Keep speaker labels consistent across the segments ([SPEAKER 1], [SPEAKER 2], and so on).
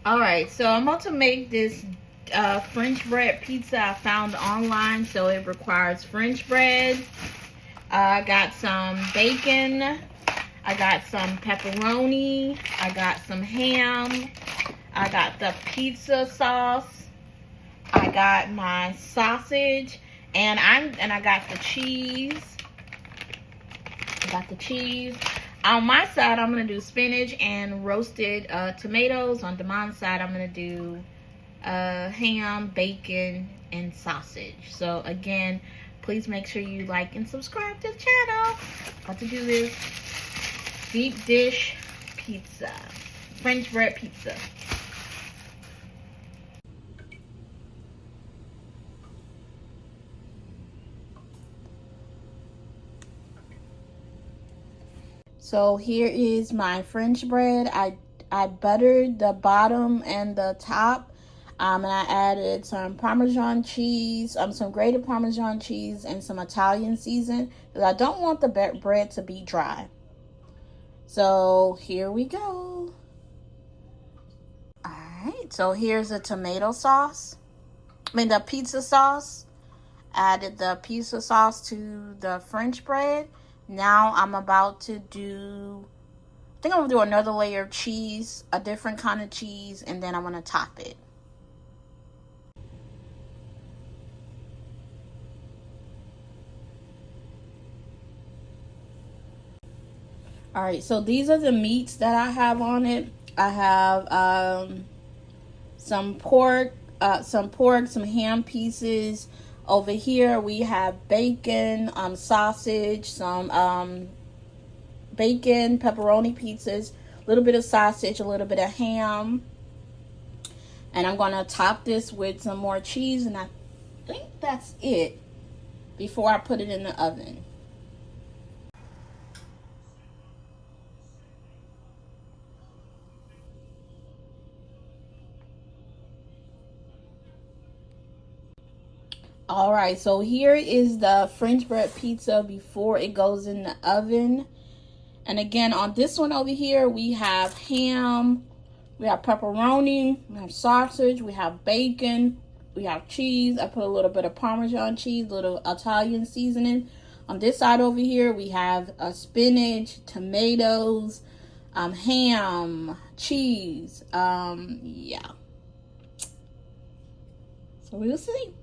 [SPEAKER 1] Alright, so I'm about to make this French bread pizza I found online. So it requires French bread. I got some bacon. I got some pepperoni. I got some ham. I got the pizza sauce. I got my sausage. And I got the cheese. I got the cheese. On my side, I'm going to do spinach and roasted tomatoes. On Damon's side, I'm going to do ham, bacon, and sausage. So, again, please make sure you like and subscribe to the channel. About to do this deep dish pizza. French bread pizza. So here is my French bread. I buttered the bottom and the top, and I added some Parmesan cheese, some grated Parmesan cheese, and some Italian season because I don't want the bread to be dry. So here we go. All right, so here's the tomato sauce. The pizza sauce. Added the pizza sauce to the French bread. Now I'm about to do, I think I'm going to do another layer of cheese, a different kind of cheese, and then I'm going to top it. Alright, so these are the meats that I have on it. I have some pork, some ham pieces. Over here we have bacon, sausage, some bacon, pepperoni pizzas, a little bit of sausage, a little bit of ham. And I'm going to top this with some more cheese, and I think that's it before I put it in the oven. Alright, so here is the French bread pizza before it goes in the oven. And again, on this one over here, we have ham, we have pepperoni, we have sausage, we have bacon, we have cheese. I put a little bit of Parmesan cheese, a little Italian seasoning. On this side over here, we have spinach, tomatoes, ham, cheese. Yeah. So we'll see.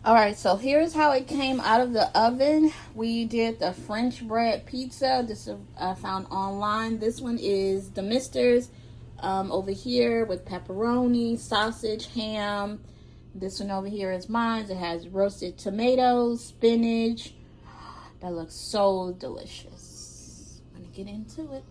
[SPEAKER 1] Alright, so here's how it came out of the oven. We did the French bread pizza. This I found online. This one is the Mister's over here with pepperoni, sausage, ham. This one over here is mine. It has roasted tomatoes, spinach. That looks so delicious. I'm gonna get into it.